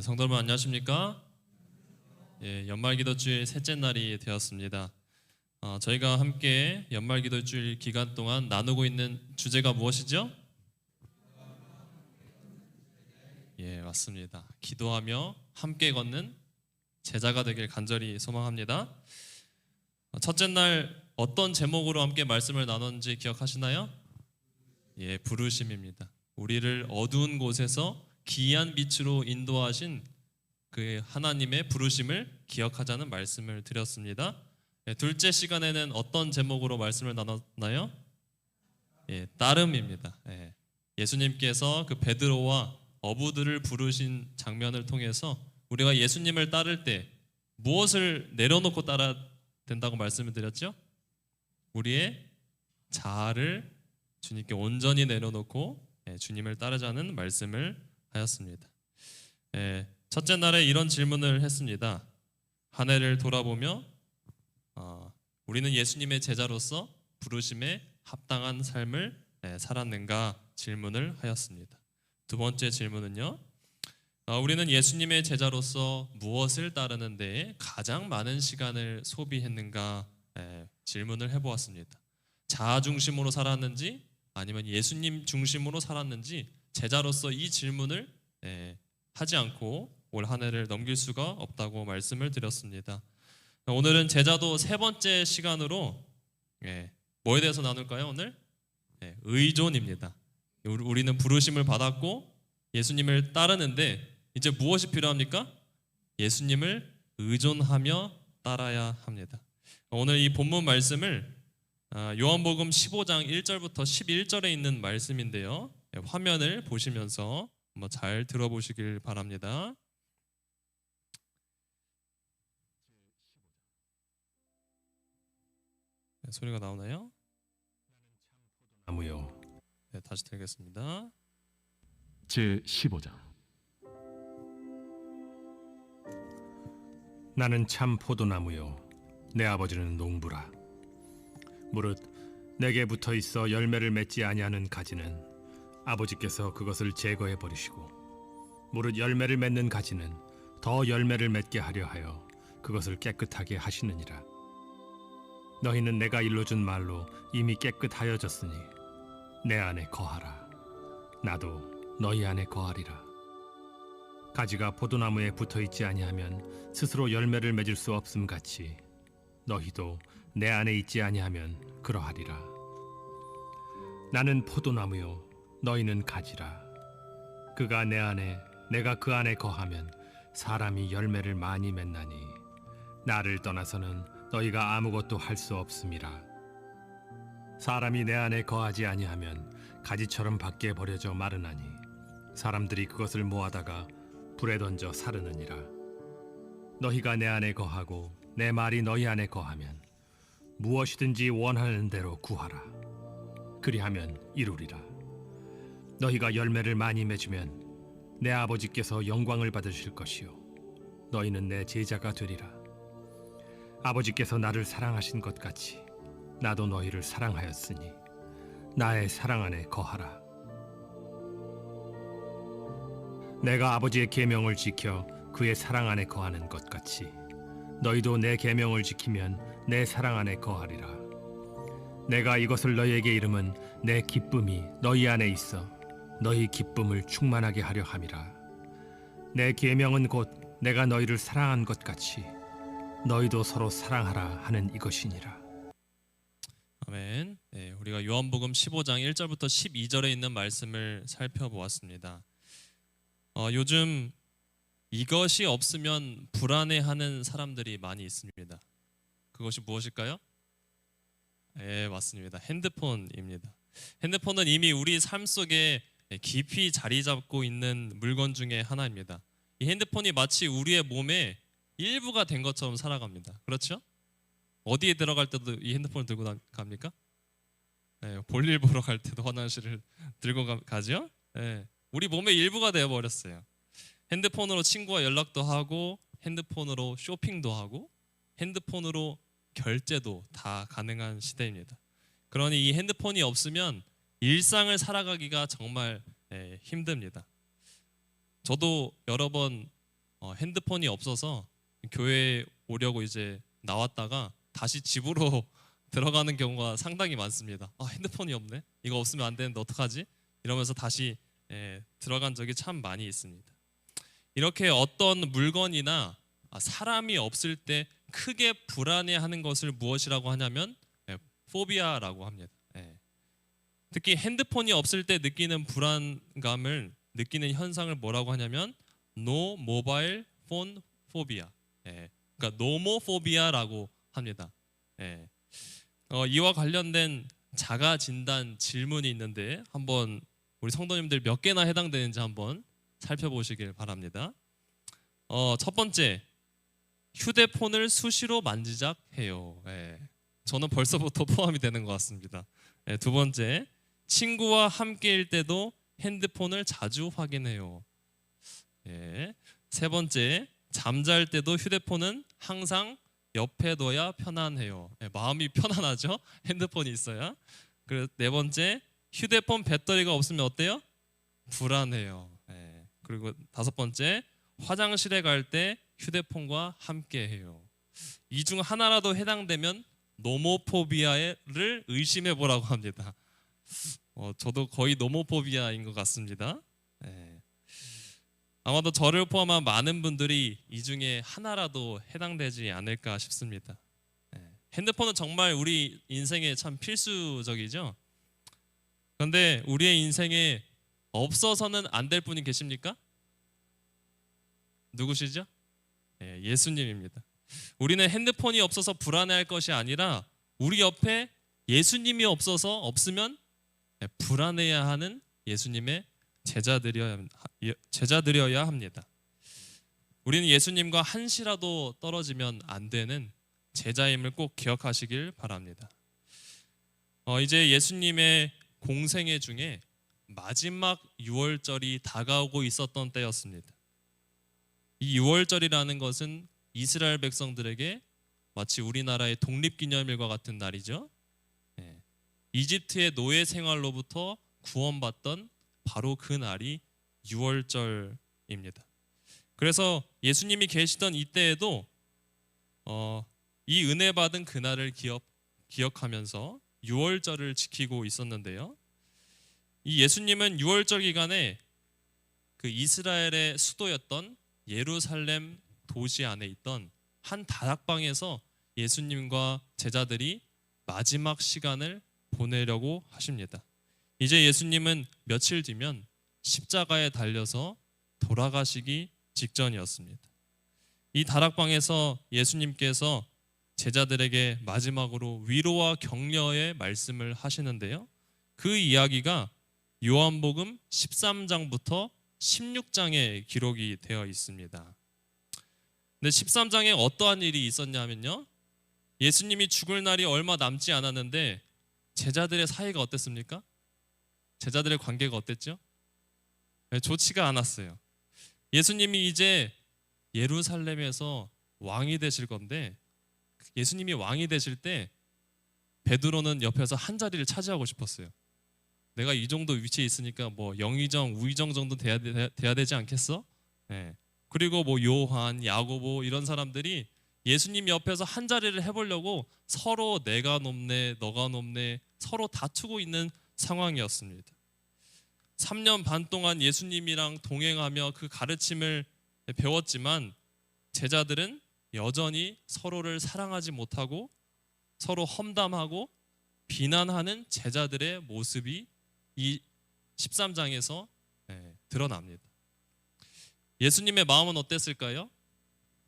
성도 여러분 안녕하십니까? 연말기도주일 셋째 날이 되었습니다. 저희가 함께 연말기도주일 기간 동안 나누고 있는 주제가 무엇이죠? 맞습니다. 기도하며 함께 걷는 제자가 되길 간절히 소망합니다. 첫째 날 어떤 제목으로 함께 말씀을 나눴는지 기억하시나요? 부르심입니다. 우리를 어두운 곳에서 기이한 빛으로 인도하신 그 하나님의 부르심을 기억하자는 말씀을 드렸습니다. 둘째 시간에는 어떤 제목으로 말씀을 나눴나요? 따름입니다. 예수님께서 그 베드로와 어부들을 부르신 장면을 통해서 우리가 예수님을 따를 때 무엇을 내려놓고 따라야 된다고 말씀을 드렸죠? 우리의 자아를 주님께 온전히 내려놓고 주님을 따르자는 말씀을 하였습니다. 첫째 날에 이런 질문을 했습니다. 한 해를 돌아보며 우리는 예수님의 제자로서 부르심에 합당한 삶을 살았는가 질문을 하였습니다. 두 번째 질문은요, 우리는 예수님의 제자로서 무엇을 따르는 데에 가장 많은 시간을 소비했는가 질문을 해보았습니다. 자아 중심으로 살았는지 아니면 예수님 중심으로 살았는지 제자로서 이 질문을 하지 않고 올 한 해를 넘길 수가 없다고 말씀을 드렸습니다. 오늘은 제자도 세 번째 시간으로 뭐에 대해서 나눌까요? 오늘? 의존입니다. 우리는 부르심을 받았고 예수님을 따르는데 이제 무엇이 필요합니까? 예수님을 의존하며 따라야 합니다. 오늘 이 본문 말씀을 요한복음 15장 1절부터 11절에 있는 말씀인데요. 화면을 보시면서 한번 잘 들어보시길 바랍니다. 소리가 나오나요? 나무요. 다시 드리겠습니다. 제 15장. 나는 참 포도나무요 내 아버지는 농부라. 무릇 내게 붙어 있어 열매를 맺지 아니하는 가지는 아버지께서 그것을 제거해 버리시고, 무릇 열매를 맺는 가지는 더 열매를 맺게 하려 하여 그것을 깨끗하게 하시느니라. 너희는 내가 일러준 말로 이미 깨끗하여졌으니 내 안에 거하라. 나도 너희 안에 거하리라. 가지가 포도나무에 붙어 있지 아니하면 스스로 열매를 맺을 수 없음 같이 너희도 내 안에 있지 아니하면 그러하리라. 나는 포도나무요 너희는 가지라. 그가 내 안에 내가 그 안에 거하면 사람이 열매를 많이 맺나니 나를 떠나서는 너희가 아무것도 할 수 없음이라. 사람이 내 안에 거하지 아니하면 가지처럼 밖에 버려져 마르나니 사람들이 그것을 모아다가 불에 던져 사르느니라. 너희가 내 안에 거하고 내 말이 너희 안에 거하면 무엇이든지 원하는 대로 구하라. 그리하면 이루리라. 너희가 열매를 많이 맺으면 내 아버지께서 영광을 받으실 것이요 너희는 내 제자가 되리라. 아버지께서 나를 사랑하신 것 같이 나도 너희를 사랑하였으니 나의 사랑 안에 거하라. 내가 아버지의 계명을 지켜 그의 사랑 안에 거하는 것 같이 너희도 내 계명을 지키면 내 사랑 안에 거하리라. 내가 이것을 너희에게 이름은 내 기쁨이 너희 안에 있어 너희 기쁨을 충만하게 하려 함이라. 내 계명은 곧 내가 너희를 사랑한 것 같이 너희도 서로 사랑하라 하는 이것이니라. 아멘. 우리가 요한복음 15장 1절부터 12절에 있는 말씀을 살펴보았습니다. 요즘 이것이 없으면 불안해하는 사람들이 많이 있습니다. 그것이 무엇일까요? 맞습니다. 핸드폰입니다. 핸드폰은 이미 우리 삶 속에 깊이 자리 잡고 있는 물건 중에 하나입니다. 이 핸드폰이 마치 우리의 몸의 일부가 된 것처럼 살아갑니다. 그렇죠? 어디에 들어갈 때도 이 핸드폰을 들고 갑니까? 볼일 보러 갈 때도 화장실을 들고 가죠? 우리 몸의 일부가 되어버렸어요. 핸드폰으로 친구와 연락도 하고 핸드폰으로 쇼핑도 하고 핸드폰으로 결제도 다 가능한 시대입니다. 그러니 이 핸드폰이 없으면 일상을 살아가기가 정말 힘듭니다. 저도 여러 번 핸드폰이 없어서 교회에 오려고 이제 나왔다가 다시 집으로 들어가는 경우가 상당히 많습니다. 핸드폰이 없네. 이거 없으면 안 되는데 어떡하지? 이러면서 다시 들어간 적이 참 많이 있습니다. 이렇게 어떤 물건이나 사람이 없을 때 크게 불안해하는 것을 무엇이라고 하냐면 포비아라고 합니다. 특히 핸드폰이 없을 때 느끼는 불안감을 느끼는 현상을 뭐라고 하냐면 No Mobile Phone Phobia. 그러니까 노모포비아라고 합니다. 이와 관련된 자가 진단 질문이 있는데 한번 우리 성도님들 몇 개나 해당되는지 한번 살펴보시길 바랍니다. 첫 번째, 휴대폰을 수시로 만지작해요. 저는 벌써부터 포함이 되는 것 같습니다. 두 번째, 친구와 함께일 때도 핸드폰을 자주 확인해요. 세 번째, 잠잘 때도 휴대폰은 항상 옆에 둬야 편안해요. 마음이 편안하죠? 핸드폰이 있어야. 그리고 네 번째, 휴대폰 배터리가 없으면 어때요? 불안해요. 그리고 다섯 번째, 화장실에 갈 때 휴대폰과 함께해요. 이 중 하나라도 해당되면 노모포비아를 의심해 보라고 합니다. 저도 거의 노모포비아인 것 같습니다. 아마도 저를 포함한 많은 분들이 이 중에 하나라도 해당되지 않을까 싶습니다. 핸드폰은 정말 우리 인생에 참 필수적이죠. 그런데 우리의 인생에 없어서는 안 될 분이 계십니까? 누구시죠? 예수님입니다. 우리는 핸드폰이 없어서 불안해할 것이 아니라 우리 옆에 예수님이 없으면 불안해야 하는 예수님의 제자들이어야 합니다. 우리는 예수님과 한시라도 떨어지면 안 되는 제자임을 꼭 기억하시길 바랍니다. 이제 예수님의 공생애 중에 마지막 유월절이 다가오고 있었던 때였습니다. 이 유월절이라는 것은 이스라엘 백성들에게 마치 우리나라의 독립기념일과 같은 날이죠. 이집트의 노예 생활로부터 구원받던 바로 그 날이 유월절입니다. 그래서 예수님이 계시던 이때에도 이 은혜 받은 그날을 기억하면서 유월절을 지키고 있었는데요. 이 예수님은 유월절 기간에 그 이스라엘의 수도였던 예루살렘 도시 안에 있던 한 다락방에서 예수님과 제자들이 마지막 시간을 보내려고 하십니다. 이제 예수님은 며칠 뒤면 십자가에 달려서 돌아가시기 직전이었습니다. 이 다락방에서 예수님께서 제자들에게 마지막으로 위로와 격려의 말씀을 하시는데요. 그 이야기가 요한복음 13장부터 16장에 기록이 되어 있습니다. 근데 13장에 어떠한 일이 있었냐면요. 예수님이 죽을 날이 얼마 남지 않았는데 제자들의 사이가 어땠습니까? 제자들의 관계가 어땠죠? 좋지가 않았어요. 예수님이 이제 예루살렘에서 왕이 되실 건데 예수님이 왕이 되실 때 베드로는 옆에서 한 자리를 차지하고 싶었어요. 내가 이 정도 위치에 있으니까 뭐 영의정, 우의정 정도 돼야 되지 않겠어? 그리고 뭐 요한, 야고보 이런 사람들이 예수님 옆에서 한 자리를 해보려고 서로 내가 높네, 너가 높네 서로 다투고 있는 상황이었습니다. 3년 반 동안 예수님이랑 동행하며 그 가르침을 배웠지만 제자들은 여전히 서로를 사랑하지 못하고 서로 험담하고 비난하는 제자들의 모습이 이 13장에서 드러납니다. 예수님의 마음은 어땠을까요?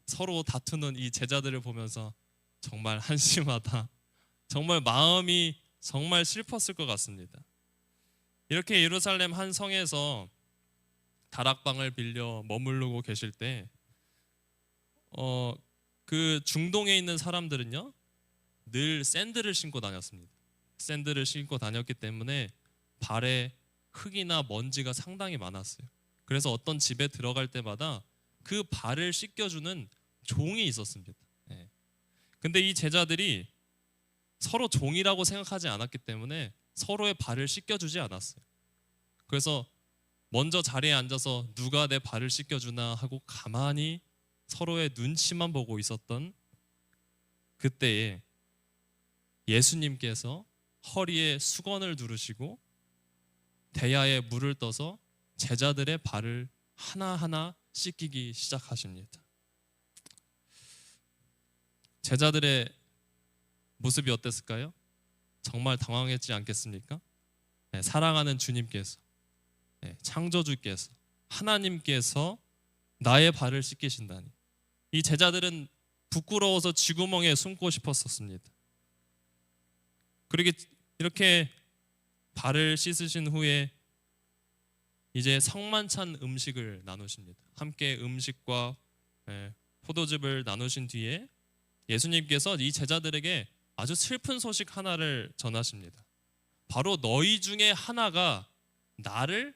서로 다투는 이 제자들을 보면서 정말 한심하다. 정말 마음이 정말 슬펐을 것 같습니다. 이렇게 예루살렘 한 성에서 다락방을 빌려 머무르고 계실 때 그 중동에 있는 사람들은요 늘 샌들을 신고 다녔습니다. 샌들을 신고 다녔기 때문에 발에 흙이나 먼지가 상당히 많았어요. 그래서 어떤 집에 들어갈 때마다 그 발을 씻겨주는 종이 있었습니다. 근데 이 제자들이 서로 종이라고 생각하지 않았기 때문에 서로의 발을 씻겨주지 않았어요. 그래서 먼저 자리에 앉아서 누가 내 발을 씻겨주나 하고 가만히 서로의 눈치만 보고 있었던 그때에 예수님께서 허리에 수건을 두르시고 대야에 물을 떠서 제자들의 발을 하나하나 씻기기 시작하십니다. 제자들의 모습이 어땠을까요? 정말 당황했지 않겠습니까? 네, 사랑하는 주님께서, 창조주께서, 하나님께서 나의 발을 씻기신다니. 이 제자들은 부끄러워서 쥐구멍에 숨고 싶었었습니다. 그리고 이렇게 발을 씻으신 후에 이제 성만찬 음식을 나누십니다. 함께 음식과 포도즙을 나누신 뒤에 예수님께서 이 제자들에게 아주 슬픈 소식 하나를 전하십니다. 바로 너희 중에 하나가 나를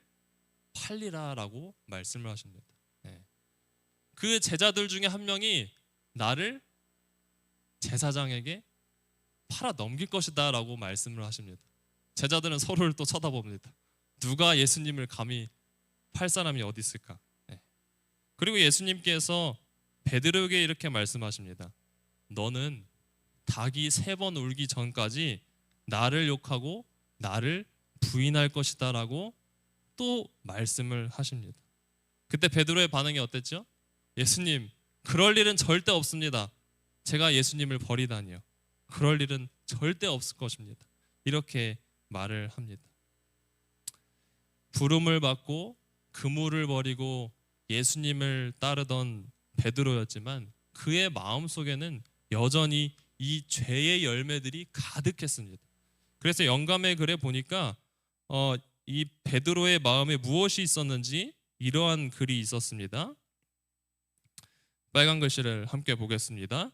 팔리라라고 말씀을 하십니다. 그 제자들 중에 한 명이 나를 제사장에게 팔아 넘길 것이다 라고 말씀을 하십니다. 제자들은 서로를 또 쳐다봅니다. 누가 예수님을 감히 팔 사람이 어디 있을까? 그리고 예수님께서 베드로에게 이렇게 말씀하십니다. 너는 닭이 3번 울기 전까지 나를 욕하고 나를 부인할 것이다 라고 또 말씀을 하십니다. 그때 베드로의 반응이 어땠죠? 예수님, 그럴 일은 절대 없습니다. 제가 예수님을 버리다니요. 그럴 일은 절대 없을 것입니다. 이렇게 말을 합니다. 부름을 받고 그물을 버리고 예수님을 따르던 베드로였지만 그의 마음속에는 여전히 이 죄의 열매들이 가득했습니다. 그래서 영감의 글에 보니까 이 베드로의 마음에 무엇이 있었는지 이러한 글이 있었습니다. 빨간 글씨를 함께 보겠습니다.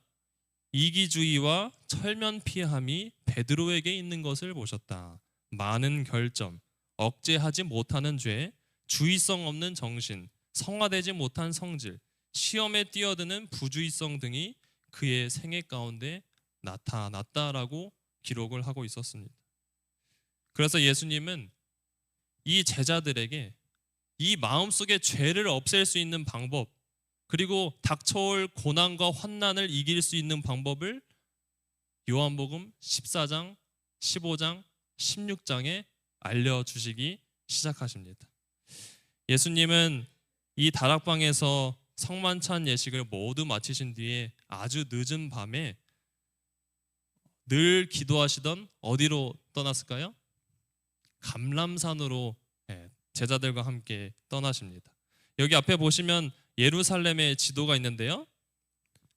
이기주의와 철면피함이 베드로에게 있는 것을 보셨다. 많은 결점, 억제하지 못하는 죄, 주의성 없는 정신, 성화되지 못한 성질, 시험에 뛰어드는 부주의성 등이 그의 생애 가운데 나타났다라고 기록을 하고 있었습니다. 그래서 예수님은 이 제자들에게 이 마음속의 죄를 없앨 수 있는 방법, 그리고 닥쳐올 고난과 환난을 이길 수 있는 방법을 요한복음 14장, 15장, 16장에 알려주시기 시작하십니다. 예수님은 이 다락방에서 성만찬 예식을 모두 마치신 뒤에 아주 늦은 밤에 늘 기도하시던 어디로 떠났을까요? 감람산으로 제자들과 함께 떠나십니다. 여기 앞에 보시면 예루살렘의 지도가 있는데요.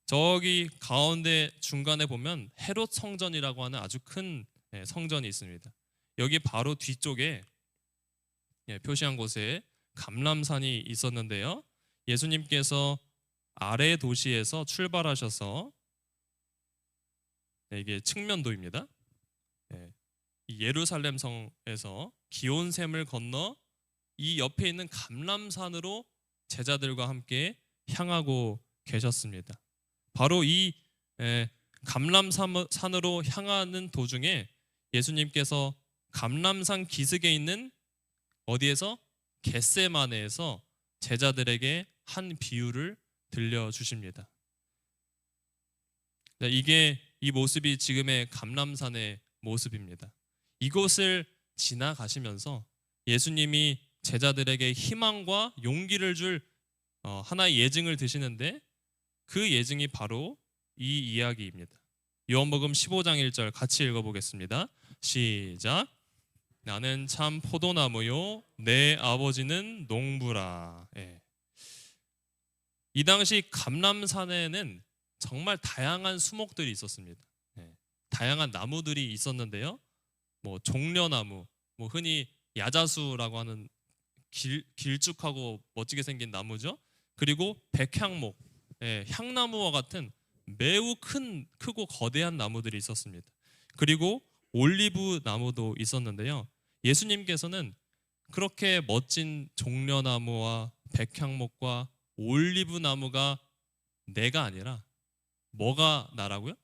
저기 가운데 중간에 보면 헤롯 성전이라고 하는 아주 큰 성전이 있습니다. 여기 바로 뒤쪽에 표시한 곳에 감람산이 있었는데요. 예수님께서 아래 도시에서 출발하셔서 이게 측면도입니다. 이 예루살렘 성에서 기온샘을 건너 이 옆에 있는 감람산으로 제자들과 함께 향하고 계셨습니다. 바로 이 감람산으로 향하는 도중에 예수님께서 감람산 기슭에 있는 어디에서? 겟세마네에서 제자들에게 한 비유를 들려주십니다. 이게 이 모습이 지금의 감람산의 모습입니다. 이곳을 지나가시면서 예수님이 제자들에게 희망과 용기를 줄 하나의 예증을 드시는데 그 예증이 바로 이 이야기입니다. 요한복음 15장 1절 같이 읽어보겠습니다. 시작. 나는 참 포도나무요 내 아버지는 농부라. 이 당시 감람산에는 정말 다양한 수목들이 있었습니다. 다양한 나무들이 있었는데요. 뭐 종려나무, 뭐 흔히 야자수라고 하는 길쭉하고 멋지게 생긴 나무죠. 그리고 백향목, 향나무와 같은 매우 크고 거대한 나무들이 있었습니다. 그리고 올리브 나무도 있었는데요. 예수님께서는 그렇게 멋진 종려나무와 백향목과 올리브 나무가 내가 아니라 뭐가 나라고요?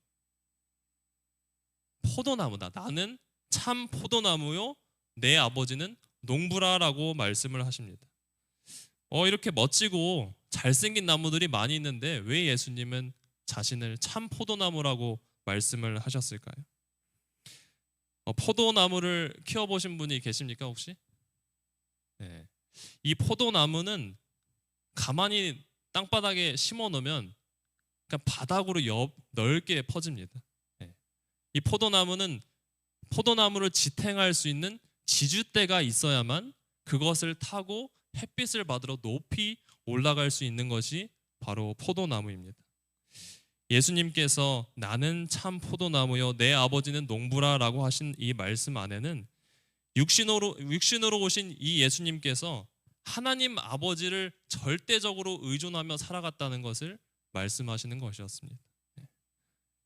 포도나무다. 나는 참 포도나무요 내 아버지는 농부라라고 말씀을 하십니다. 이렇게 멋지고 잘생긴 나무들이 많이 있는데 왜 예수님은 자신을 참 포도나무라고 말씀을 하셨을까요? 포도나무를 키워보신 분이 계십니까 혹시? 네. 이 포도나무는 가만히 땅바닥에 심어 놓으면 그냥 바닥으로 넓게 퍼집니다. 네. 이 포도나무는 포도나무를 지탱할 수 있는 지주대가 있어야만 그것을 타고 햇빛을 받으러 높이 올라갈 수 있는 것이 바로 포도나무입니다. 예수님께서 나는 참 포도나무요 내 아버지는 농부라라고 하신 이 말씀 안에는 육신으로 오신 이 예수님께서 하나님 아버지를 절대적으로 의존하며 살아갔다는 것을 말씀하시는 것이었습니다.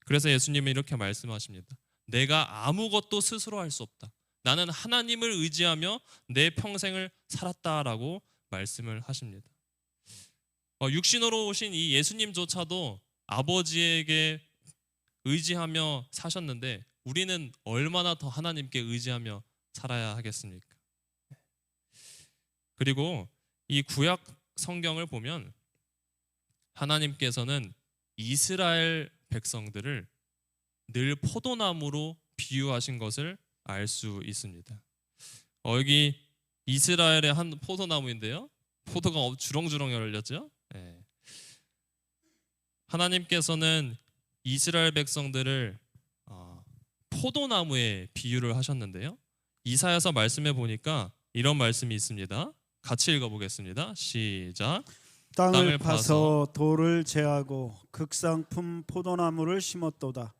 그래서 예수님은 이렇게 말씀하십니다. 내가 아무것도 스스로 할 수 없다. 나는 하나님을 의지하며 내 평생을 살았다라고 말씀을 하십니다. 육신으로 오신 이 예수님조차도 아버지에게 의지하며 사셨는데 우리는 얼마나 더 하나님께 의지하며 살아야 하겠습니까? 그리고 이 구약 성경을 보면 하나님께서는 이스라엘 백성들을 늘 포도나무로 비유하신 것을 알 수 있습니다. 여기 이스라엘의 한 포도나무인데요. 포도가 주렁주렁 열렸죠. 네. 하나님께서는 이스라엘 백성들을 포도나무에 비유를 하셨는데요. 이사야서 말씀해 보니까 이런 말씀이 있습니다. 같이 읽어보겠습니다. 시작. 땅을 파서 돌을 제하고 극상품 포도나무를 심었도다.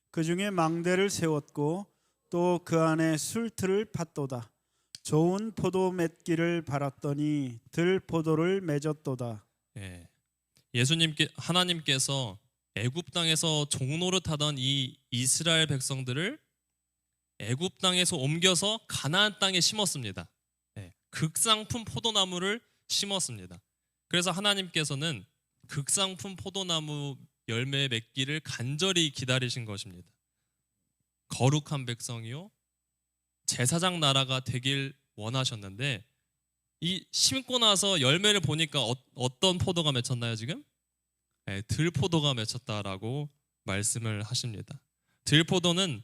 그 중에 망대를 세웠고 또 그 안에 술틀을 팠도다. 좋은 포도 맺기를 바랐더니 들포도를 맺었도다. 예. 하나님께서 애굽 땅에서 종노릇하던 이 이스라엘 백성들을 애굽 땅에서 옮겨서 가나안 땅에 심었습니다. 예. 극상품 포도나무를 심었습니다. 그래서 하나님께서는 극상품 포도나무 열매 맺기를 간절히 기다리신 것입니다. 거룩한 백성이요 제사장 나라가 되길 원하셨는데 이 심고 나서 열매를 보니까 어떤 포도가 맺혔나요 지금? 네, 들포도가 맺혔다라고 말씀을 하십니다. 들포도는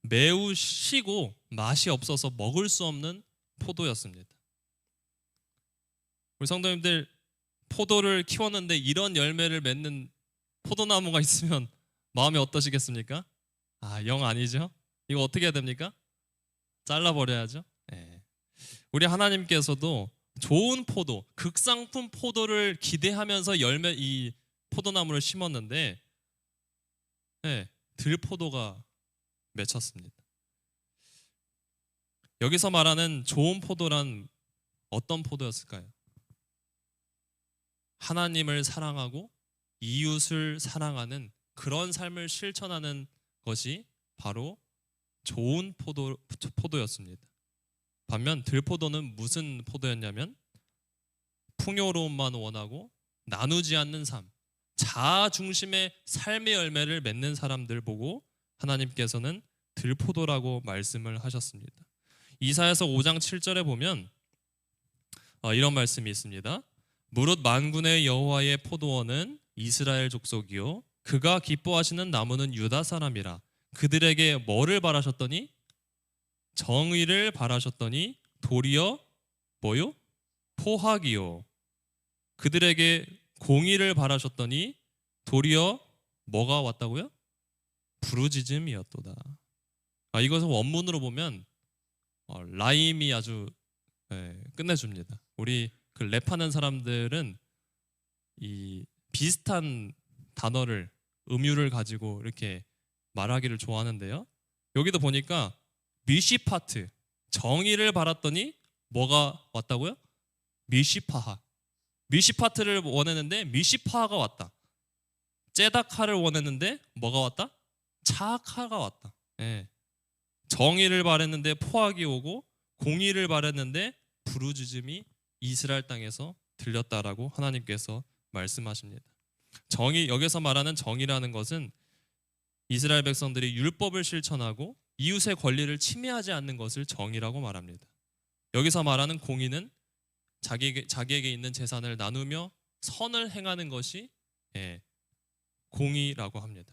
매우 시고 맛이 없어서 먹을 수 없는 포도였습니다. 우리 성도님들 포도를 키웠는데 이런 열매를 맺는 포도나무가 있으면 마음이 어떠시겠습니까? 영 아니죠? 이거 어떻게 해야 됩니까? 잘라버려야죠. 네. 우리 하나님께서도 좋은 포도, 극상품 포도를 기대하면서 이 포도나무를 심었는데 네, 들포도가 맺혔습니다. 여기서 말하는 좋은 포도란 어떤 포도였을까요? 하나님을 사랑하고 이웃을 사랑하는 그런 삶을 실천하는 것이 바로 좋은 포도였습니다. 반면 들포도는 무슨 포도였냐면 풍요로움만 원하고 나누지 않는 삶, 자아 중심의 삶의 열매를 맺는 사람들 보고 하나님께서는 들포도라고 말씀을 하셨습니다. 이사야서 5장 7절에 보면 이런 말씀이 있습니다. 무릇 만군의 여호와의 포도원은 이스라엘 족속이요 그가 기뻐하시는 나무는 유다 사람이라. 그들에게 뭐를 바라셨더니 정의를 바라셨더니 도리어 뭐요? 포학이요. 그들에게 공의를 바라셨더니 도리어 뭐가 왔다고요? 부르짖음이었도다. 이것은 원문으로 보면 라임이 아주 끝내줍니다. 우리 그 랩하는 사람들은 이 비슷한 단어를 음유를 가지고 이렇게 말하기를 좋아하는데요. 여기도 보니까 미시파트 정의를 바랐더니 뭐가 왔다고요? 미시파하. 미시파트를 원했는데 미시파하가 왔다. 째다카를 원했는데 뭐가 왔다? 차하가 왔다. 예. 정의를 바랬는데 포악이 오고 공의를 바랬는데 부르짖음이 이스라엘 땅에서 들렸다라고 하나님께서 말씀하십니다. 여기서 말하는 정의라는 것은 이스라엘 백성들이 율법을 실천하고 이웃의 권리를 침해하지 않는 것을 정의라고 말합니다. 여기서 말하는 공의는 자기에게 있는 재산을 나누며 선을 행하는 것이 공의라고 합니다.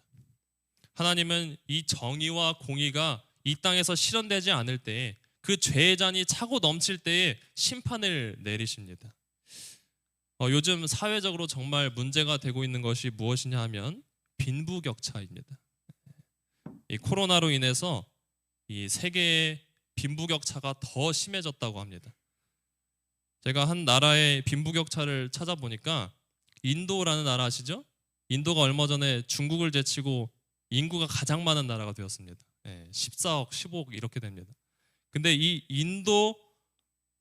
하나님은 이 정의와 공의가 이 땅에서 실현되지 않을 때에 그 죄의 잔이 차고 넘칠 때에 심판을 내리십니다. 요즘 사회적으로 정말 문제가 되고 있는 것이 무엇이냐 하면 빈부격차입니다. 이 코로나로 인해서 이 세계의 빈부격차가 더 심해졌다고 합니다. 제가 한 나라의 빈부격차를 찾아보니까 인도라는 나라 아시죠? 인도가 얼마 전에 중국을 제치고 인구가 가장 많은 나라가 되었습니다. 14억, 15억 이렇게 됩니다. 근데 이 인도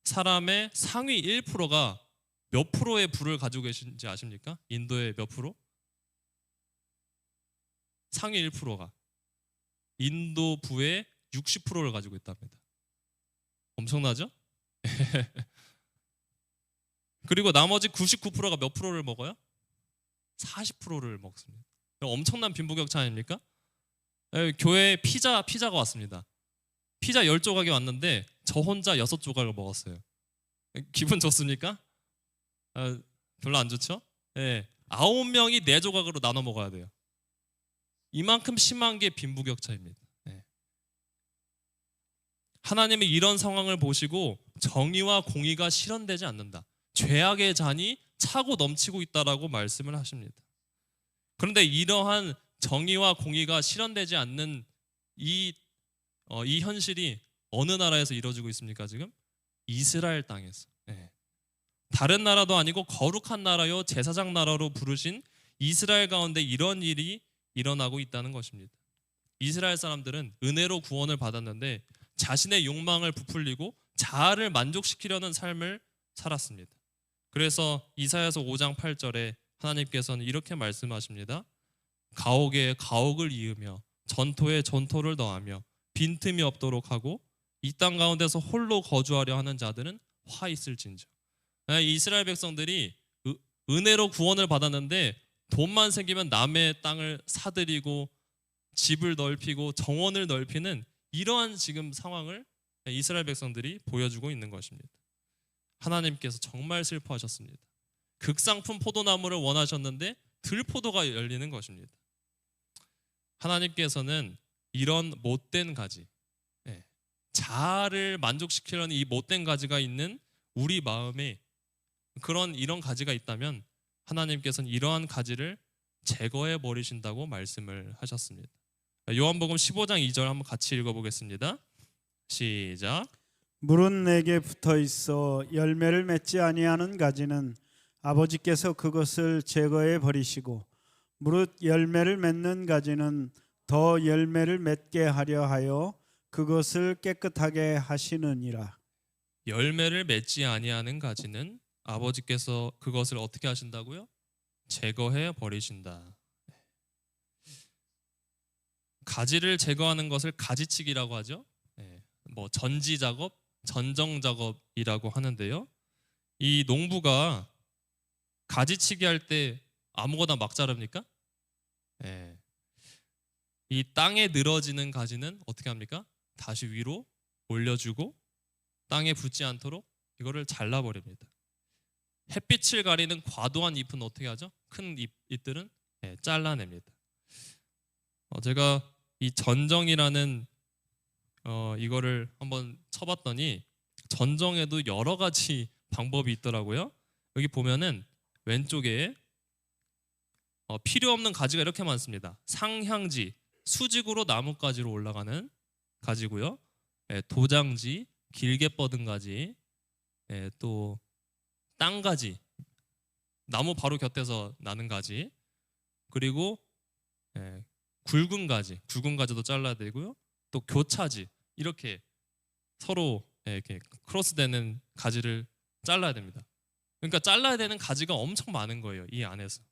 사람의 상위 1%가 몇 프로의 부를 가지고 계신지 아십니까? 인도의 몇 프로? 상위 1%가 인도 부의 60%를 가지고 있답니다. 엄청나죠? 그리고 나머지 99%가 몇 프로를 먹어요? 40%를 먹습니다. 엄청난 빈부격차 아닙니까? 교회에 피자가 왔습니다. 피자 10조각이 왔는데 저 혼자 6조각을 먹었어요. 기분 좋습니까? 별로 안 좋죠? 9명이 4조각으로 나눠 먹어야 돼요. 이만큼 심한 게 빈부격차입니다. 하나님이 이런 상황을 보시고 정의와 공의가 실현되지 않는다. 죄악의 잔이 차고 넘치고 있다라고 말씀을 하십니다. 그런데 이러한 정의와 공의가 실현되지 않는 이 현실이 어느 나라에서 이루어지고 있습니까? 지금 이스라엘 땅에서. 다른 나라도 아니고 거룩한 나라요 제사장 나라로 부르신 이스라엘 가운데 이런 일이 일어나고 있다는 것입니다. 이스라엘 사람들은 은혜로 구원을 받았는데 자신의 욕망을 부풀리고 자아를 만족시키려는 삶을 살았습니다. 그래서 이사야서 5장 8절에 하나님께서는 이렇게 말씀하십니다. 가옥에 가옥을 이으며 전토에 전토를 더하며 빈틈이 없도록 하고 이 땅 가운데서 홀로 거주하려 하는 자들은 화 있을진저. 이스라엘 백성들이 은혜로 구원을 받았는데 돈만 생기면 남의 땅을 사들이고 집을 넓히고 정원을 넓히는 이러한 지금 상황을 이스라엘 백성들이 보여주고 있는 것입니다. 하나님께서 정말 슬퍼하셨습니다. 극상품 포도나무를 원하셨는데 들포도가 열리는 것입니다. 하나님께서는 이런 못된 가지, 자아를 만족시키려는 이 못된 가지가 있는 우리 마음에 이런 가지가 있다면 하나님께서는 이러한 가지를 제거해 버리신다고 말씀을 하셨습니다. 요한복음 15장 2절 한번 같이 읽어보겠습니다. 시작. 물은 내게 붙어 있어 열매를 맺지 아니하는 가지는 아버지께서 그것을 제거해 버리시고 무릇 열매를 맺는 가지는 더 열매를 맺게 하려 하여 그것을 깨끗하게 하시느니라. 열매를 맺지 아니하는 가지는 아버지께서 그것을 어떻게 하신다고요? 제거해 버리신다. 가지를 제거하는 것을 가지치기라고 하죠. 전지 작업, 전정 작업이라고 하는데요. 이 농부가 가지치기 할 때 아무거나 막 자릅니까? 이 땅에 늘어지는 가지는 어떻게 합니까? 다시 위로 올려주고 땅에 붙지 않도록 이거를 잘라버립니다. 햇빛을 가리는 과도한 잎은 어떻게 하죠? 큰 잎들은 잘라냅니다. 제가 이 전정이라는 이거를 한번 쳐봤더니 전정에도 여러 가지 방법이 있더라고요. 여기 보면은 왼쪽에 필요 없는 가지가 이렇게 많습니다. 상향지, 수직으로 나뭇가지로 올라가는 가지고요. 도장지, 길게 뻗은 가지, 또 땅가지, 나무 바로 곁에서 나는 가지, 그리고 굵은 가지도 잘라야 되고요. 또 교차지, 이렇게 서로 이렇게 크로스되는 가지를 잘라야 됩니다. 그러니까 잘라야 되는 가지가 엄청 많은 거예요, 이 안에서.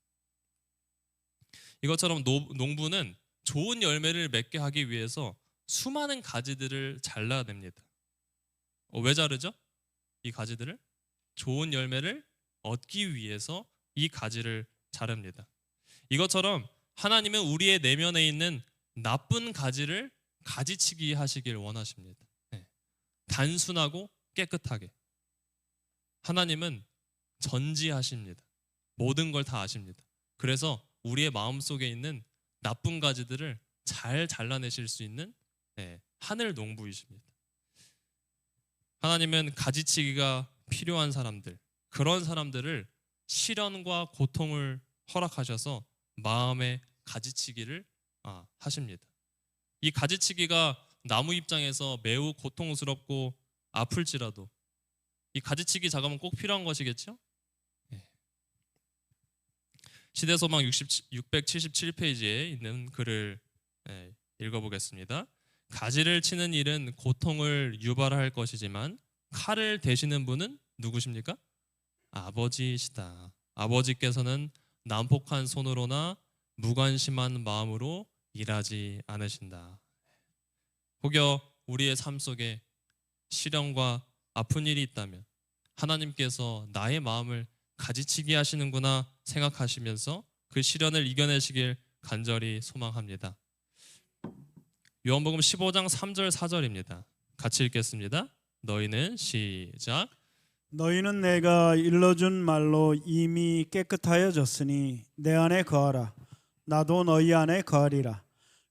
이것처럼 농부는 좋은 열매를 맺게 하기 위해서 수많은 가지들을 잘라야 됩니다. 왜 자르죠? 이 가지들을 좋은 열매를 얻기 위해서 이 가지를 자릅니다. 이것처럼 하나님은 우리의 내면에 있는 나쁜 가지를 가지치기 하시길 원하십니다. 단순하고 깨끗하게. 하나님은 전지하십니다. 모든 걸 다 아십니다. 그래서 우리의 마음속에 있는 나쁜 가지들을 잘 잘라내실 수 있는 하늘 농부이십니다. 하나님은 가지치기가 필요한 사람들, 그런 사람들을 시련과 고통을 허락하셔서 마음의 가지치기를 하십니다. 이 가지치기가 나무 입장에서 매우 고통스럽고 아플지라도 이 가지치기 작업은 꼭 필요한 것이겠죠? 시대소망 677페이지에 있는 글을 읽어보겠습니다. 가지를 치는 일은 고통을 유발할 것이지만 칼을 대시는 분은 누구십니까? 아버지시다. 아버지께서는 난폭한 손으로나 무관심한 마음으로 일하지 않으신다. 혹여 우리의 삶 속에 시련과 아픈 일이 있다면 하나님께서 나의 마음을 가지치기 하시는구나 생각하시면서 그 시련을 이겨내시길 간절히 소망합니다. 요한복음 15장 3절 4절입니다. 같이 읽겠습니다. 너희는 시작. 너희는 내가 일러준 말로 이미 깨끗하여졌으니 내 안에 거하라. 나도 너희 안에 거하리라.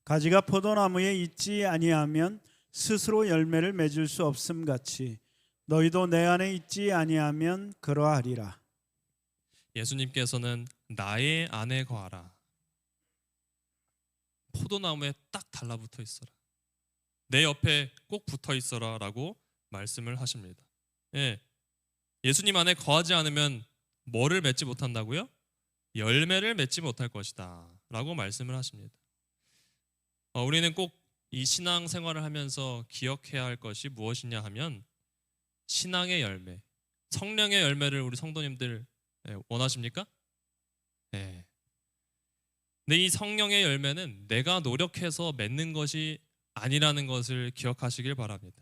가지가 포도나무에 있지 아니하면 스스로 열매를 맺을 수 없음 같이 너희도 내 안에 있지 아니하면 그러하리라. 예수님께서는 나의 안에 거하라. 포도나무에 딱 달라붙어 있어라. 내 옆에 꼭 붙어 있어라 라고 말씀을 하십니다. 예수님 안에 거하지 않으면 뭐를 맺지 못한다고요? 열매를 맺지 못할 것이다 라고 말씀을 하십니다. 우리는 꼭 이 신앙 생활을 하면서 기억해야 할 것이 무엇이냐 하면 신앙의 열매, 성령의 열매를 우리 성도님들 원하십니까? 네. 근데 이 성령의 열매는 내가 노력해서 맺는 것이 아니라는 것을 기억하시길 바랍니다.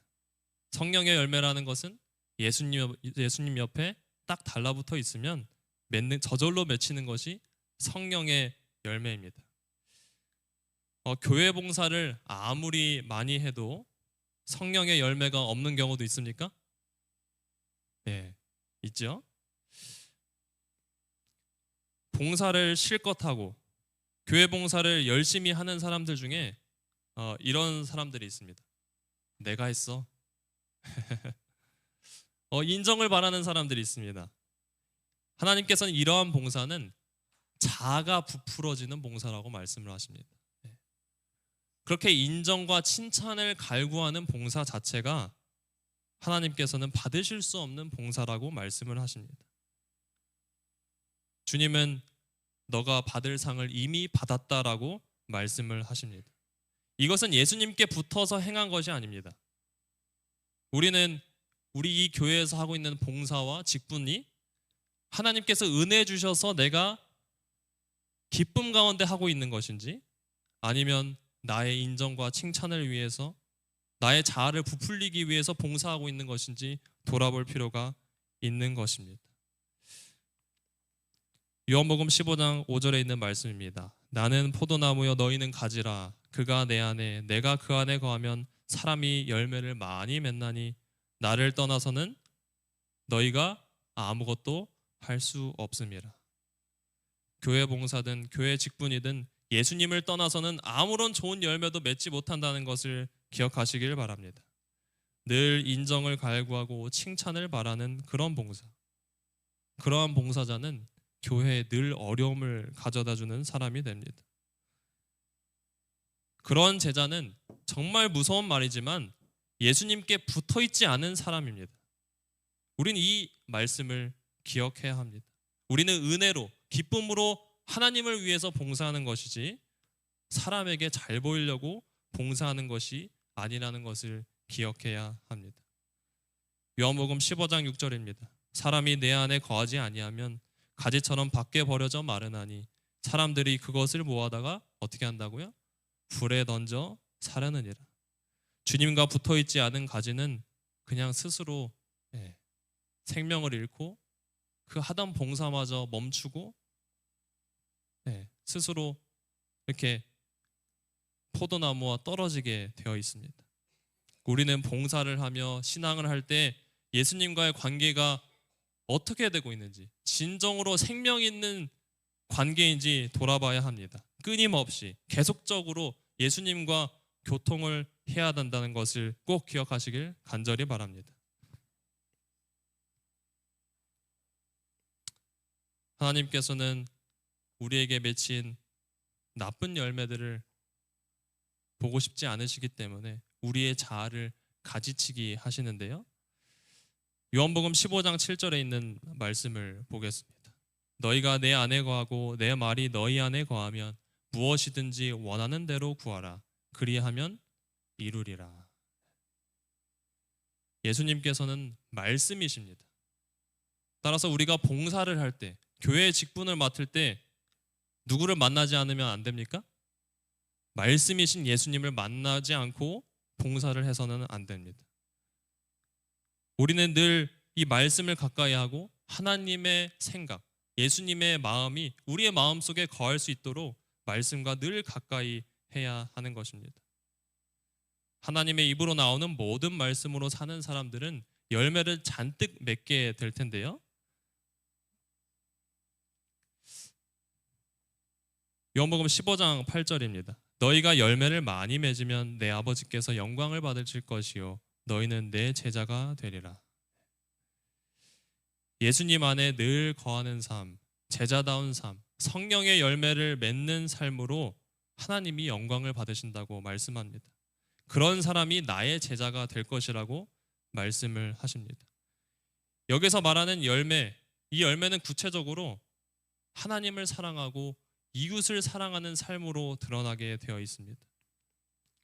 성령의 열매라는 것은 예수님 옆에 딱 달라붙어 있으면 저절로 맺히는 것이 성령의 열매입니다. 교회 봉사를 아무리 많이 해도 성령의 열매가 없는 경우도 있습니까? 네, 있죠. 봉사를 실컷 하고 교회 봉사를 열심히 하는 사람들 중에 이런 사람들이 있습니다. 내가 했어. 인정을 바라는 사람들이 있습니다. 하나님께서는 이러한 봉사는 자아가 부풀어지는 봉사라고 말씀을 하십니다. 그렇게 인정과 칭찬을 갈구하는 봉사 자체가 하나님께서는 받으실 수 없는 봉사라고 말씀을 하십니다. 주님은 너가 받을 상을 이미 받았다라고 말씀을 하십니다. 이것은 예수님께 붙어서 행한 것이 아닙니다. 우리 이 교회에서 하고 있는 봉사와 직분이 하나님께서 은혜 주셔서 내가 기쁨 가운데 하고 있는 것인지 아니면 나의 인정과 칭찬을 위해서 나의 자아를 부풀리기 위해서 봉사하고 있는 것인지 돌아볼 필요가 있는 것입니다. 요한복음 15장 5절에 있는 말씀입니다. 나는 포도나무여 너희는 가지라. 그가 내 안에 내가 그 안에 거하면 사람이 열매를 많이 맺나니 나를 떠나서는 너희가 아무것도 할 수 없음이라. 교회 봉사든 교회 직분이든 예수님을 떠나서는 아무런 좋은 열매도 맺지 못한다는 것을 기억하시길 바랍니다. 늘 인정을 갈구하고 칭찬을 바라는 그런 봉사. 그러한 봉사자는 교회에 늘 어려움을 가져다주는 사람이 됩니다. 그런 제자는 정말 무서운 말이지만 예수님께 붙어있지 않은 사람입니다. 우리는 이 말씀을 기억해야 합니다. 우리는 은혜로, 기쁨으로 하나님을 위해서 봉사하는 것이지 사람에게 잘 보이려고 봉사하는 것이 아니라는 것을 기억해야 합니다. 요한복음 15장 6절입니다. 사람이 내 안에 거하지 아니하면 가지처럼 밖에 버려져 마르나니 사람들이 그것을 모아다가 어떻게 한다고요? 불에 던져 사려느니라. 주님과 붙어있지 않은 가지는 그냥 스스로 생명을 잃고 그 하던 봉사마저 멈추고 스스로 이렇게 포도나무와 떨어지게 되어 있습니다. 우리는 봉사를 하며 신앙을 할 때 예수님과의 관계가 어떻게 되고 있는지, 진정으로 생명 있는 관계인지 돌아봐야 합니다. 끊임없이 계속적으로 예수님과 교통을 해야 한다는 것을 꼭 기억하시길 간절히 바랍니다. 하나님께서는 우리에게 맺힌 나쁜 열매들을 보고 싶지 않으시기 때문에 우리의 자아를 가지치기 하시는데요. 요한복음 15장 7절에 있는 말씀을 보겠습니다. 너희가 내 안에 거하고 내 말이 너희 안에 거하면 무엇이든지 원하는 대로 구하라. 그리하면 이루리라. 예수님께서는 말씀이십니다. 따라서 우리가 봉사를 할 때, 교회 직분을 맡을 때 누구를 만나지 않으면 안 됩니까? 말씀이신 예수님을 만나지 않고 봉사를 해서는 안 됩니다. 우리는 늘 이 말씀을 가까이 하고 하나님의 생각, 예수님의 마음이 우리의 마음속에 거할 수 있도록 말씀과 늘 가까이 해야 하는 것입니다. 하나님의 입으로 나오는 모든 말씀으로 사는 사람들은 열매를 잔뜩 맺게 될 텐데요. 요한복음 15장 8절입니다. 너희가 열매를 많이 맺으면 내 아버지께서 영광을 받으실 것이요 너희는 내 제자가 되리라. 예수님 안에 늘 거하는 삶, 제자다운 삶, 성령의 열매를 맺는 삶으로 하나님이 영광을 받으신다고 말씀합니다. 그런 사람이 나의 제자가 될 것이라고 말씀을 하십니다. 여기서 말하는 열매, 이 열매는 구체적으로 하나님을 사랑하고 이웃을 사랑하는 삶으로 드러나게 되어 있습니다.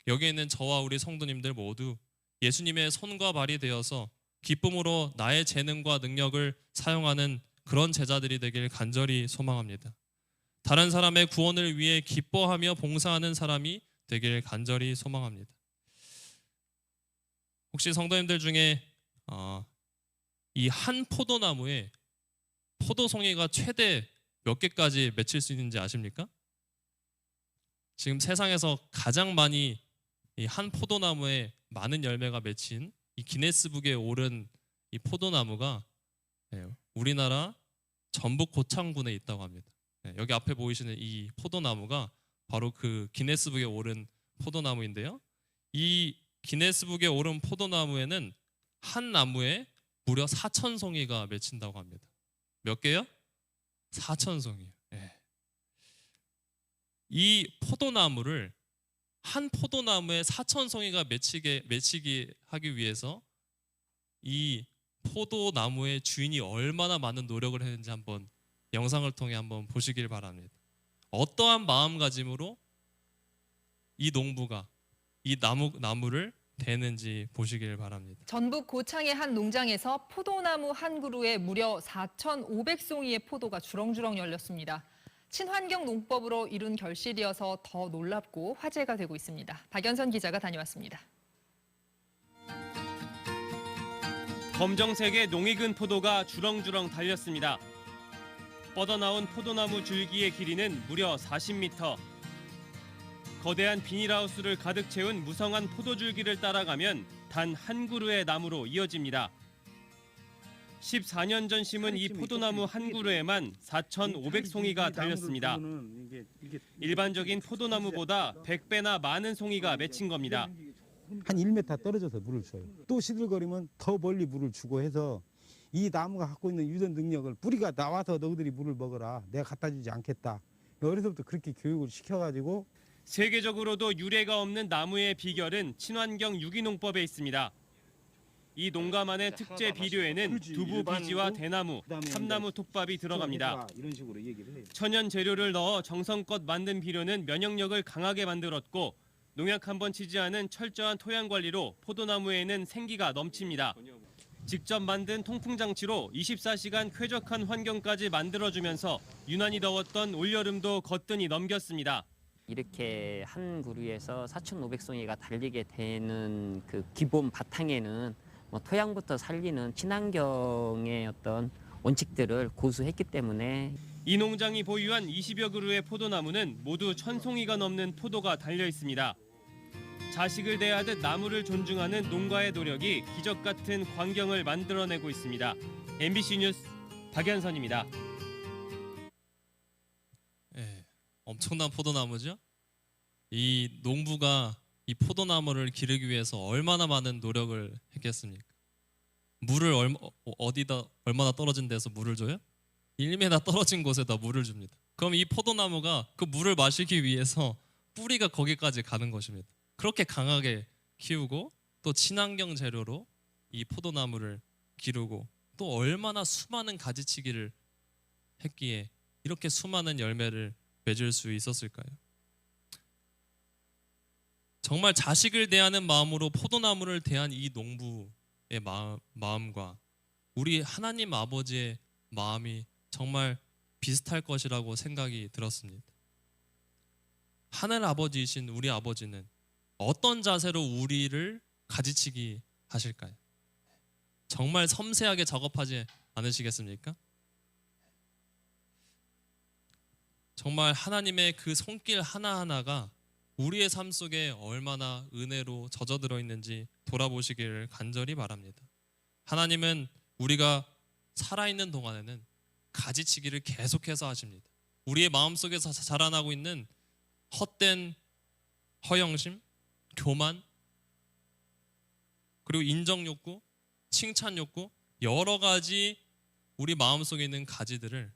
여기에 있는 저와 우리 성도님들 모두 예수님의 손과 발이 되어서 기쁨으로 나의 재능과 능력을 사용하는 그런 제자들이 되길 간절히 소망합니다. 다른 사람의 구원을 위해 기뻐하며 봉사하는 사람이 되길 간절히 소망합니다. 혹시 성도님들 중에 이 한 포도나무에 포도송이가 최대 몇 개까지 맺힐 수 있는지 아십니까? 지금 세상에서 가장 많이 이 한 포도나무에 많은 열매가 맺힌 이 기네스북에 오른 이 포도나무가 우리나라 전북 고창군에 있다고 합니다. 여기 앞에 보이시는 이 포도나무가 바로 그 기네스북에 오른 포도나무인데요. 이 기네스북에 오른 포도나무에는 한 나무에 무려 4,000송이가 맺힌다고 합니다. 몇 개요? 4,000송이요. 이 포도나무를 한 포도나무에 4,000송이가 맺히게 하기 위해서 이 포도나무의 주인이 얼마나 많은 노력을 했는지 한번 영상을 통해 한번 보시길 바랍니다. 어떠한 마음가짐으로 이 농부가 이 나무를 대는지 보시길 바랍니다. 전북 고창의 한 농장에서 포도나무 한 그루에 무려 4,500송이의 포도가 주렁주렁 열렸습니다. 친환경 농법으로 이룬 결실이어서 더 놀랍고 화제가 되고 있습니다. 박연선 기자가 다녀왔습니다. 검정색의 농익은 포도가 주렁주렁 달렸습니다. 뻗어나온 포도나무 줄기의 길이는 무려 40m. 거대한 비닐하우스를 가득 채운 무성한 포도줄기를 따라가면 단 한 그루의 나무로 이어집니다. 14년 전 심은 이 포도나무 한 그루에만 4,500송이가 달렸습니다. 일반적인 포도나무보다 100배나 많은 송이가 맺힌 겁니다. 한 1m 떨어져서 물을 줘요. 또 시들거리면 더 멀리 물을 주고 해서 이 나무가 갖고 있는 유전 능력을 뿌리가 나와서 너희들이 물을 먹어라. 내가 갖다 주지 않겠다. 어려서부터 그렇게 교육을 시켜가지고 세계적으로도 유례가 없는 나무의 비결은 친환경 유기농법에 있습니다. 이 농가만의 특제 비료에는 두부 비지와 대나무, 참나무 톱밥이 들어갑니다. 천연 재료를 넣어 정성껏 만든 비료는 면역력을 강하게 만들었고 농약 한 번 치지 않은 철저한 토양 관리로 포도나무에는 생기가 넘칩니다. 직접 만든 통풍 장치로 24시간 쾌적한 환경까지 만들어주면서 유난히 더웠던 올여름도 거뜬히 넘겼습니다. 이렇게 한 그루에서 4,500송이가 달리게 되는 그 기본 바탕에는 토양부터 살리는 친환경의 어떤 원칙들을 고수했기 때문에 이 농장이 보유한 20여 그루의 포도나무는 모두 1,000송이가 넘는 포도가 달려 있습니다. 자식을 대하듯 나무를 존중하는 농가의 노력이 기적 같은 광경을 만들어내고 있습니다. MBC 뉴스 박연선입니다. 예, 엄청난 포도나무죠. 이 농부가 이 포도나무를 기르기 위해서 얼마나 많은 노력을 했겠습니까? 물을 어디다 얼마나 떨어진 데서 물을 줘요? 1m 떨어진 곳에다 물을 줍니다. 그럼 이 포도나무가 그 물을 마시기 위해서 뿌리가 거기까지 가는 것입니다. 그렇게 강하게 키우고 또 친환경 재료로 이 포도나무를 기르고 또 얼마나 수많은 가지치기를 했기에 이렇게 수많은 열매를 맺을 수 있었을까요? 정말 자식을 대하는 마음으로 포도나무를 대한 이 농부의 마음과 우리 하나님 아버지의 마음이 정말 비슷할 것이라고 생각이 들었습니다. 하늘 아버지이신 우리 아버지는 어떤 자세로 우리를 가지치기 하실까요? 정말 섬세하게 작업하지 않으시겠습니까? 정말 하나님의 그 손길 하나하나가 우리의 삶 속에 얼마나 은혜로 젖어들어 있는지 돌아보시기를 간절히 바랍니다. 하나님은 우리가 살아있는 동안에는 가지치기를 계속해서 하십니다. 우리의 마음속에서 자라나고 있는 헛된 허영심, 교만, 그리고 인정욕구, 칭찬욕구, 여러 가지 우리 마음속에 있는 가지들을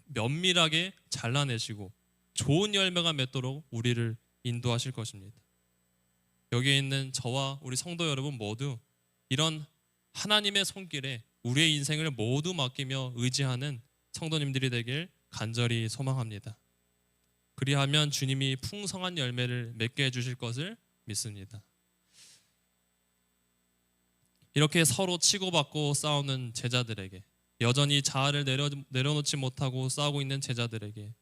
면밀하게 잘라내시고 좋은 열매가 맺도록 우리를 인도하실 것입니다. 여기에 있는 저와 우리 성도 여러분 모두 이런 하나님의 손길에 우리의 인생을 모두 맡기며 의지하는 성도님들이 되길 간절히 소망합니다. 그리하면 주님이 풍성한 열매를 맺게 해주실 것을 믿습니다. 이렇게 서로 치고받고 싸우는 제자들에게, 여전히 자아를 내려놓지 못하고 싸우고 있는 제자들에게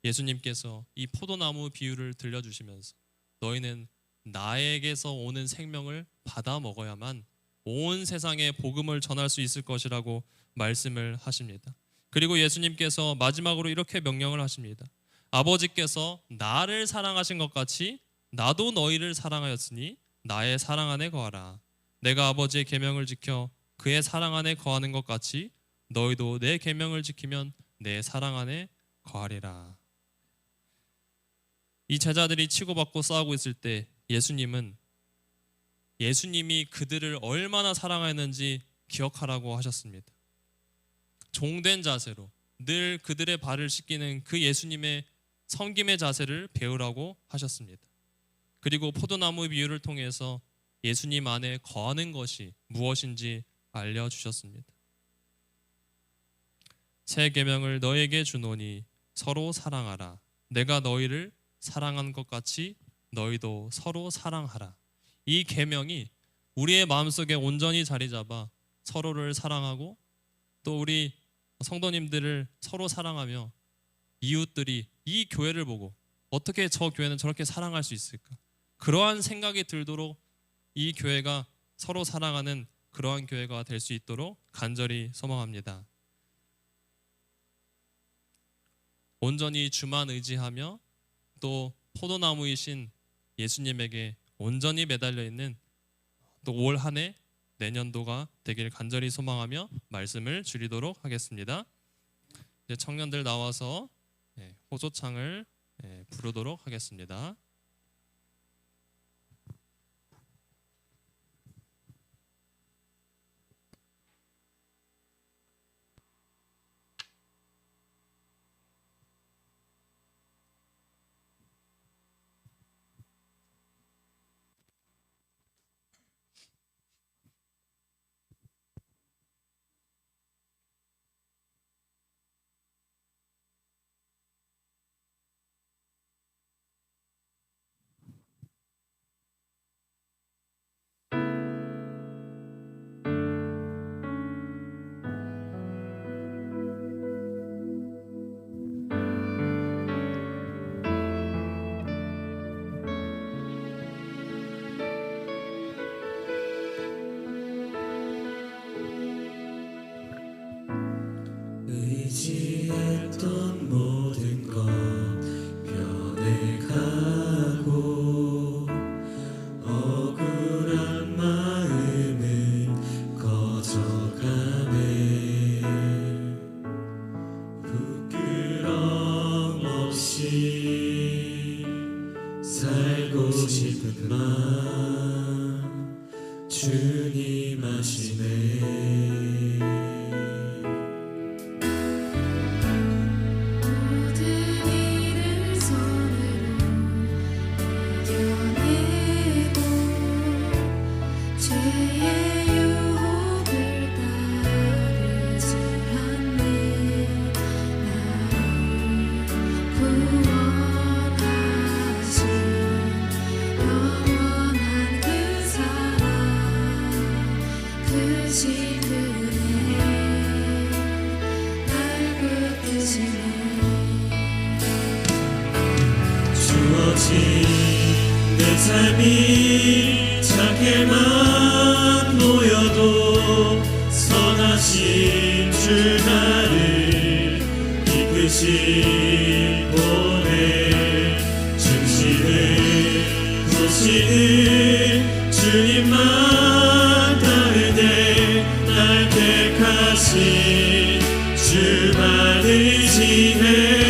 예수님께서 이 포도나무 비유를 들려주시면서 너희는 나에게서 오는 생명을 받아 먹어야만 온 세상에 복음을 전할 수 있을 것이라고 말씀을 하십니다. 그리고 예수님께서 마지막으로 이렇게 명령을 하십니다. 아버지께서 나를 사랑하신 것 같이 나도 너희를 사랑하였으니 나의 사랑 안에 거하라. 내가 아버지의 계명을 지켜 그의 사랑 안에 거하는 것 같이 너희도 내 계명을 지키면 내 사랑 안에 거하리라. 이 제자들이 치고받고 싸우고 있을 때 예수님이 그들을 얼마나 사랑하였는지 기억하라고 하셨습니다. 종된 자세로 늘 그들의 발을 씻기는 그 예수님의 섬김의 자세를 배우라고 하셨습니다. 그리고 포도나무 비유를 통해서 예수님 안에 거하는 것이 무엇인지 알려주셨습니다. 새 계명을 너에게 주노니 서로 사랑하라. 내가 너희를 사랑한 것 같이 너희도 서로 사랑하라. 이 계명이 우리의 마음속에 온전히 자리 잡아 서로를 사랑하고 또 우리 성도님들을 서로 사랑하며 이웃들이 이 교회를 보고 어떻게 저 교회는 저렇게 사랑할 수 있을까? 그러한 생각이 들도록 이 교회가 서로 사랑하는 그러한 교회가 될 수 있도록 간절히 소망합니다. 온전히 주만 의지하며 또 포도나무이신 예수님에게 온전히 매달려 있는 또 올 한 해 내년도가 되길 간절히 소망하며 말씀을 줄이도록 하겠습니다. 이제 청년들 나와서 호소창을 부르도록 하겠습니다. 주어진 내 삶이 작게만 보여도 선하신 주 나를 이끄신 보내 중심을 보시는 주님만 따르네 날 택하신 주만을 지내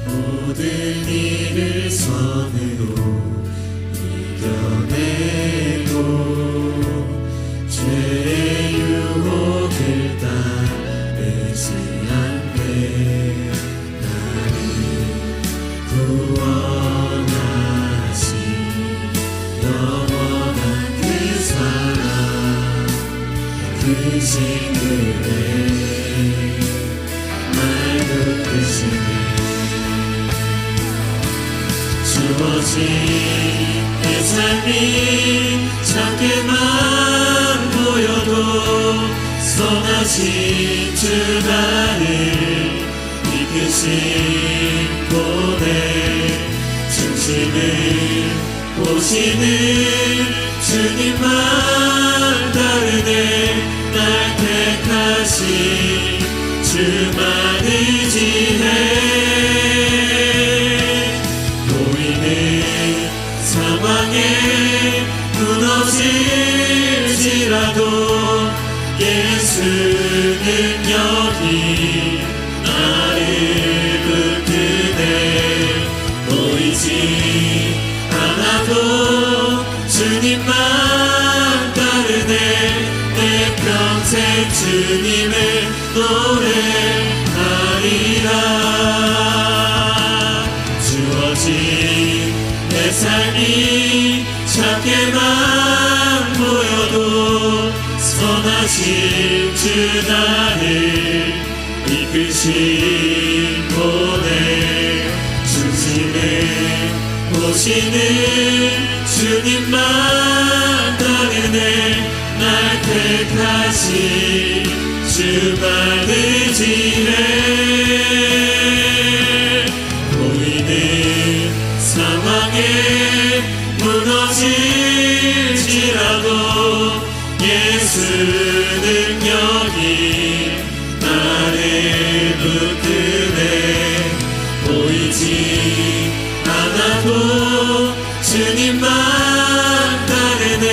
모든 일을 선으로 이겨내고 죄의 유혹을 따르지 않게 나를 구원하신 영원한 그 사랑 그 징그레 날 붙드시네 주어진 내 삶이 작게만 보여도 선하신 주 나를 이끄신 보내 중심을 보시는 주님만 따르네 날 택하신 주만을 지내 상황에 무너질지라도 예수 능력이 나를 붙드네 보이지 않아도 주님만 따르네 내 평생 주님을 노래하리라 주어진 내 삶이 작게만 보여도 선하신 주 나를 이끄신 보내 중심을 보시는 주님만 따르네 날 택하신 주만을 지내 보이는 상황에 무너질지라도 예수 능력이 나를 붙드네 보이지 않아도 주님만 따르네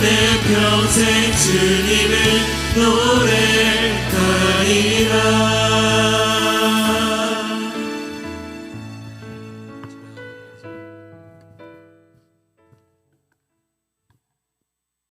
내 평생 주님을 노래하리라